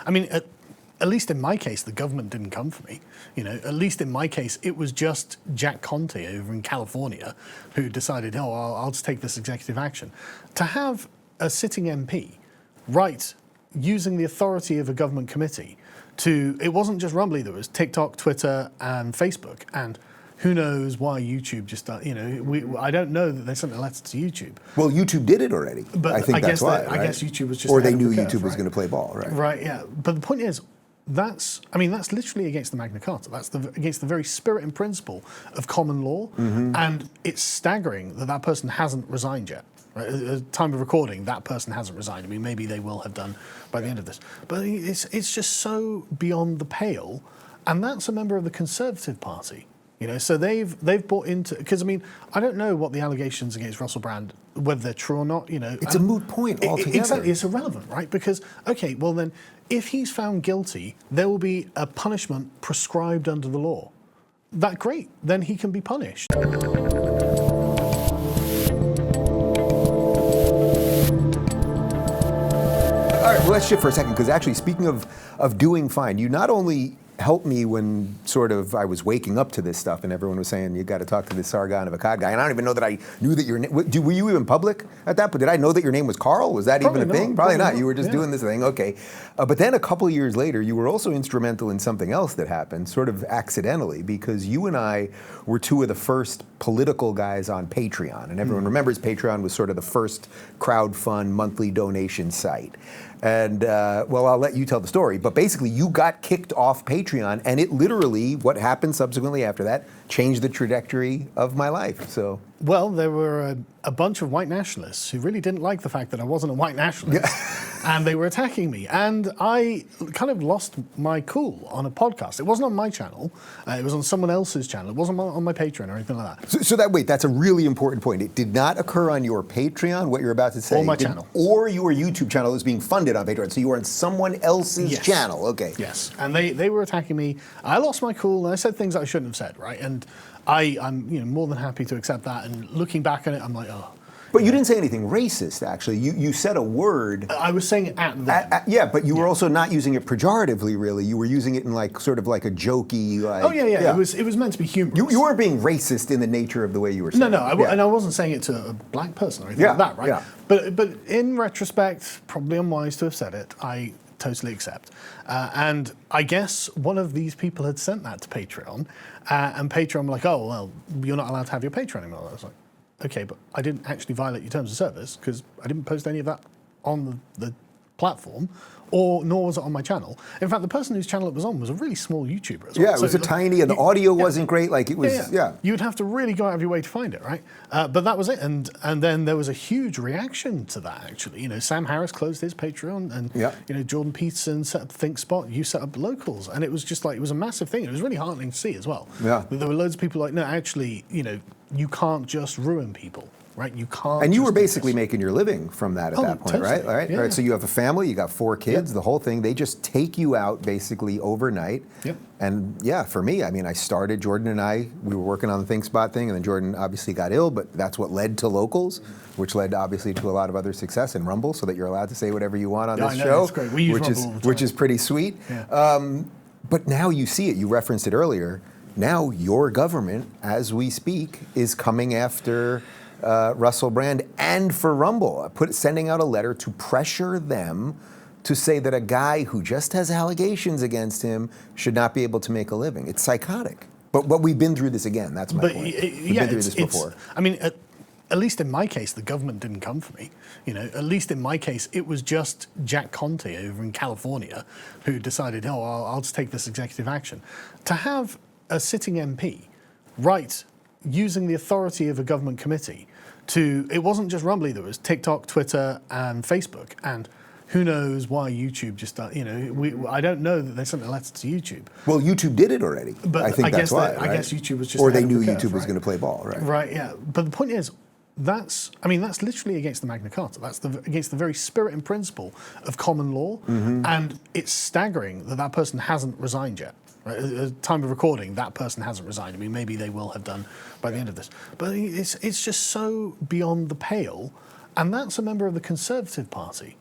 I mean, at least in my case, the government didn't come for me. At least in my case, it was just Jack Conte over in California who decided, oh, I'll just take this executive action. To have a sitting MP write using the authority of a government committee it wasn't just Rumble, there was TikTok, Twitter, and Facebook, and who knows why YouTube just, I don't know that they sent a letter to YouTube. Well, YouTube did it already. But I think that's why, right? I guess YouTube was just Or they knew ahead of the YouTube curve, was going to play ball, right? Right, yeah. But the point is, that's literally against the Magna Carta. That's against the very spirit and principle of common law. Mm-hmm. And it's staggering that person hasn't resigned yet. Right? At the time of recording, that person hasn't resigned. I mean, maybe they will have done by the end of this. But it's just so beyond the pale. And that's a member of the Conservative Party. So they've bought into, because I mean, I don't know what the allegations against Russell Brand, whether they're true or not. It's a moot point altogether. Exactly, it's irrelevant, right? Because okay, well then, if he's found guilty, there will be a punishment prescribed under the law. Great, then he can be punished. All right, well, let's shift for a second, because actually, speaking of doing fine, you not only helped me when sort of I was waking up to this stuff and everyone was saying, you got to talk to this Sargon of Akkad guy. And I don't even know that I knew that your name, were you even public at that? But did I know that your name was Carl? Was that Probably even a thing? Not. Probably not. You were just doing this thing. Okay. But then a couple of years later, you were also instrumental in something else that happened, sort of accidentally, because you and I were two of the first political guys on Patreon. And everyone remembers Patreon was sort of the first crowdfund monthly donation site. And, well, I'll let you tell the story, but basically you got kicked off Patreon, and it literally, what happened subsequently after that, changed the trajectory of my life, so. Well, there were a bunch of white nationalists who really didn't like the fact that I wasn't a white nationalist, and they were attacking me, and I kind of lost my cool on a podcast. It wasn't on my channel, it was on someone else's channel. It wasn't on my Patreon or anything like that. So that's a really important point. It did not occur on your Patreon, what you're about to say. Or my channel. Or your YouTube channel is being funded on Patreon, so you were on someone else's channel, okay. Yes, and they were attacking me. I lost my cool, and I said things that I shouldn't have said, right? And I'm more than happy to accept that, and looking back on it, I'm like, oh. But you didn't say anything racist, actually. You said a word. I was saying it at them. Yeah, but you were also not using it pejoratively, really. You were using it in sort of like a jokey, like... Oh, yeah. It was meant to be humorous. You weren't being racist in the nature of the way you were saying it. And I wasn't saying it to a black person or anything like that, right? Yeah. But in retrospect, probably unwise to have said it. I totally accept. And I guess one of these people had sent that to Patreon, and Patreon were like, oh, well, you're not allowed to have your Patreon anymore. I was like, okay, but I didn't actually violate your terms of service because I didn't post any of that on the platform, nor was it on my channel. In fact, the person whose channel it was on was a really small YouTuber as well. Yeah, it was tiny, and the audio wasn't great. Like it was, You would have to really go out of your way to find it, right? But that was it, and then there was a huge reaction to that. Actually, Sam Harris closed his Patreon, and Jordan Peterson set up ThinkSpot. You set up Locals, and it was just like it was a massive thing. It was really heartening to see as well. Yeah, there were loads of people like, no, actually, you can't just ruin people. Right, you can't. And you were basically making your living from that at that point, totally. right? Yeah. Right. So you have a family, you got 4 kids, the whole thing. They just take you out basically overnight. Yep. And for me, I mean, Jordan and I, we were working on the ThinkSpot thing, and then Jordan obviously got ill, but that's what led to Locals, which led obviously to a lot of other success in Rumble, so that you're allowed to say whatever you want on this show, that's great. We use Rumble all the time. Which is pretty sweet. Yeah. But now you see it. You referenced it earlier. Now your government, as we speak, is coming after Russell Brand and for Rumble, sending out a letter to pressure them to say that a guy who just has allegations against him should not be able to make a living. It's psychotic. But we've been through this again. That's my point. We've been through this before. I mean, at least in my case, the government didn't come for me. At least in my case, it was just Jack Conte over in California who decided, oh, I'll just take this executive action. To have a sitting MP write using the authority of a government committee it wasn't just Rumble, there was TikTok, Twitter, and Facebook, and who knows why YouTube just, I don't know that they sent a letter to YouTube. Well, YouTube did it already. But I think that's why, I guess YouTube was just Or they knew ahead of the YouTube was going to play ball, right? Right, yeah. But the point is, that's literally against the Magna Carta. That's against the very spirit and principle of common law, and it's staggering that person hasn't resigned yet. Right? At the time of recording, that person hasn't resigned. I mean, maybe they will have done by the end of this. But it's just so beyond the pale, and that's a member of the Conservative Party.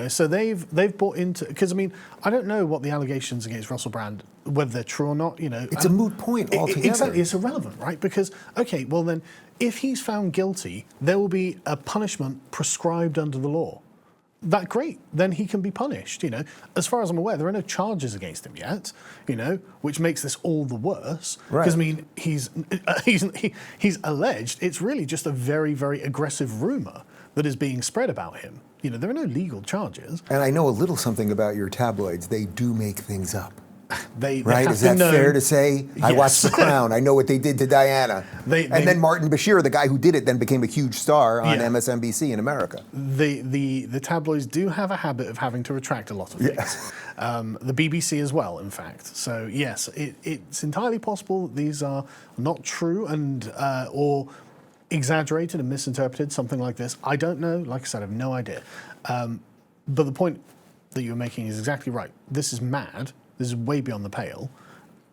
So they've bought into, because I mean, I don't know what the allegations against Russell Brand, whether they're true or not. It's a moot point altogether. Exactly, it's irrelevant, right? Because okay, well then, if he's found guilty, there will be a punishment prescribed under the law. That great, then he can be punished. As far as I'm aware, there are no charges against him yet. Which makes this all the worse. Because I mean, he's alleged. It's really just a very, very aggressive rumor that is being spread about him. There are no legal charges. And I know a little something about your tabloids. They do make things up. They right? Is that fair to say? Yes. I watched The Crown. I know what they did to Diana. And then Martin Bashir, the guy who did it, then became a huge star on MSNBC in America. The tabloids do have a habit of having to retract a lot of things. The BBC as well, in fact. So yes, it's entirely possible that these are not true and or exaggerated and misinterpreted, something like this. I don't know. Like I said, I have no idea. But the point that you're making is exactly right. This is mad. This is way beyond the pale.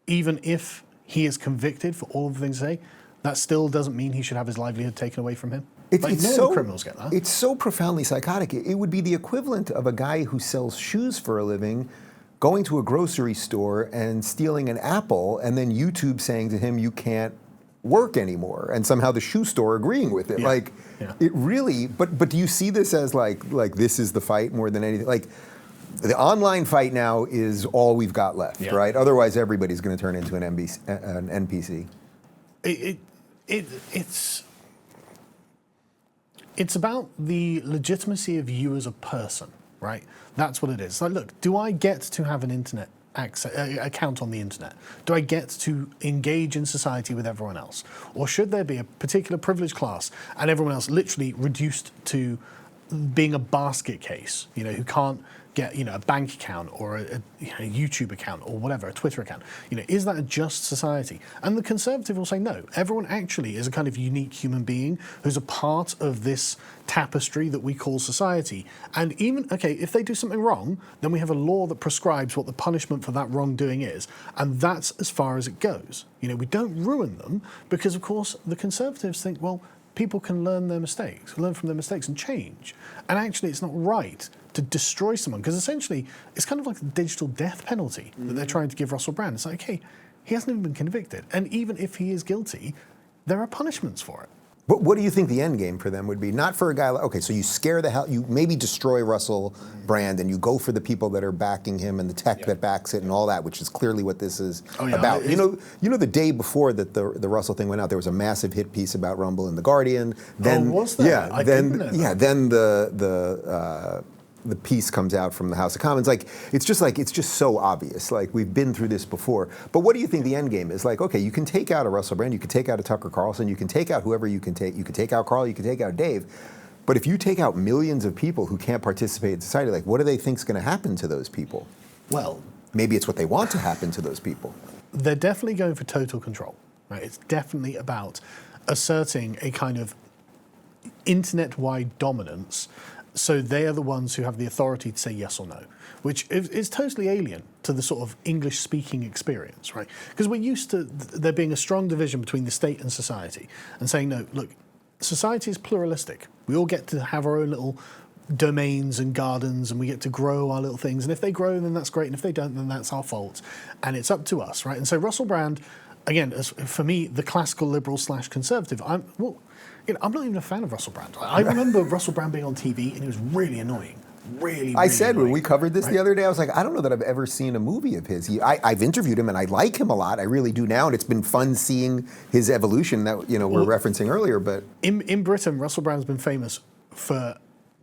Even if he is convicted for all of the things to say, that still doesn't mean he should have his livelihood taken away from him. Criminals get that. It's so profoundly psychotic. It would be the equivalent of a guy who sells shoes for a living going to a grocery store and stealing an apple, and then YouTube saying to him, you can't work anymore, and somehow the shoe store agreeing with it. It really, but do you see this as like this is the fight more than anything? Like, the online fight now is all we've got left, right? Otherwise, everybody's going to turn into an NPC. It's about the legitimacy of you as a person, right? That's what it is. Like, look, do I get to have an internet account on the internet? Do I get to engage in society with everyone else? Or should there be a particular privileged class and everyone else literally reduced to being a basket case, who can't get, a bank account or a YouTube account or whatever, a Twitter account? Is that a just society? And the Conservative will say no. Everyone actually is a kind of unique human being who's a part of this tapestry that we call society. And even, if they do something wrong, then we have a law that prescribes what the punishment for that wrongdoing is. And that's as far as it goes. We don't ruin them because, of course, the Conservatives think, well, people can learn from their mistakes and change. And actually, it's not right to destroy someone, because essentially, it's kind of like the digital death penalty that they're trying to give Russell Brand. It's like, okay, he hasn't even been convicted. And even if he is guilty, there are punishments for it. But what do you think the end game for them would be? Not for a guy like, so you scare the hell, you maybe destroy Russell Brand and you go for the people that are backing him and the tech that backs it and all that, which is clearly what this is about. The day before that the Russell thing went out, there was a massive hit piece about Rumble in The Guardian. Then, was there? Yeah, then the piece comes out from the House of Commons. It's just so obvious. Like, we've been through this before. But what do you think the end game is? Like, okay, you can take out a Russell Brand, you can take out a Tucker Carlson, you can take out whoever you can take out Carl, you can take out Dave. But if you take out millions of people who can't participate in society, like, what do they think's going to happen to those people? Well, maybe it's what they want to happen to those people. They're definitely going for total control. Right? It's definitely about asserting a kind of internet-wide dominance. So they are the ones who have the authority to say yes or no, which is totally alien to the sort of English-speaking experience, right? Because we're used to there being a strong division between the state and society, and saying, no, look, society is pluralistic. We all get to have our own little domains and gardens, and we get to grow our little things. And if they grow, then that's great. And if they don't, then that's our fault. And it's up to us, right? And so Russell Brand, again, for me, the classical liberal / conservative, I'm not even a fan of Russell Brand. I remember Russell Brand being on TV, and he was really annoying. Really I said annoying, when we covered this the other day, I was like, I don't know that I've ever seen a movie of his. I've interviewed him, and I like him a lot. I really do now, and it's been fun seeing his evolution that we're referencing earlier. But in Britain, Russell Brand's been famous for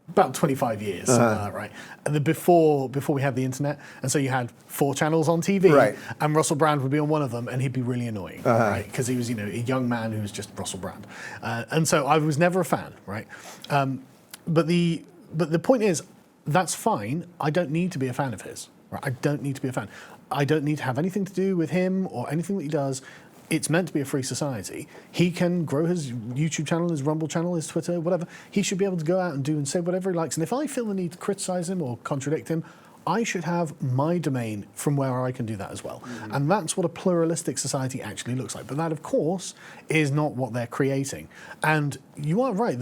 about 25 years, right? And before we had the internet, and so you had 4 channels on TV, right? And Russell Brand would be on one of them, and he'd be really annoying, right? Because he was, a young man who was just Russell Brand, and so I was never a fan, right? But the point is, that's fine. I don't need to be a fan of his. Right? I don't need to be a fan. I don't need to have anything to do with him or anything that he does. It's meant to be a free society. He can grow his YouTube channel, his Rumble channel, his Twitter, whatever. He should be able to go out and do and say whatever he likes. And if I feel the need to criticize him or contradict him, I should have my domain from where I can do that as well. And that's what a pluralistic society actually looks like. But that, of course, is not what they're creating. And you are right.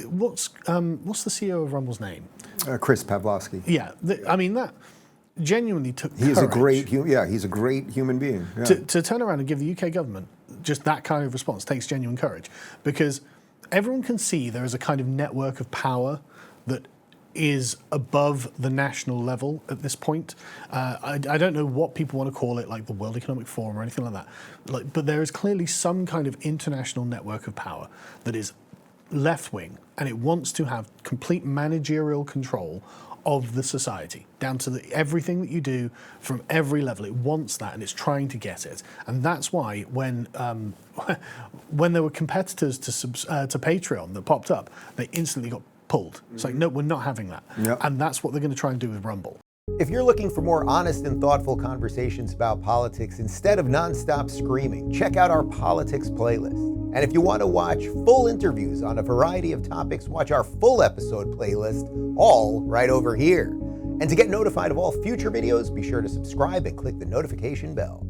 What's the CEO of Rumble's name? Chris Pavlovsky. Yeah, I mean, that genuinely took He's courage. he's a great human being. Yeah. To turn around and give the UK government just that kind of response takes genuine courage, because everyone can see there is a kind of network of power that is above the national level at this point. I don't know what people want to call it, like the World Economic Forum or anything like that. But there is clearly some kind of international network of power that is left-wing, and it wants to have complete managerial control of the society, down to everything that you do from every level. It wants that, and it's trying to get it. And that's why when there were competitors to Patreon that popped up, they instantly got pulled. It's like, no, we're not having that. Yep. And that's what they're going to try and do with Rumble. If you're looking for more honest and thoughtful conversations about politics instead of nonstop screaming, check out our politics playlist. And if you want to watch full interviews on a variety of topics, watch our full episode playlist, all right over here. And to get notified of all future videos, be sure to subscribe and click the notification bell.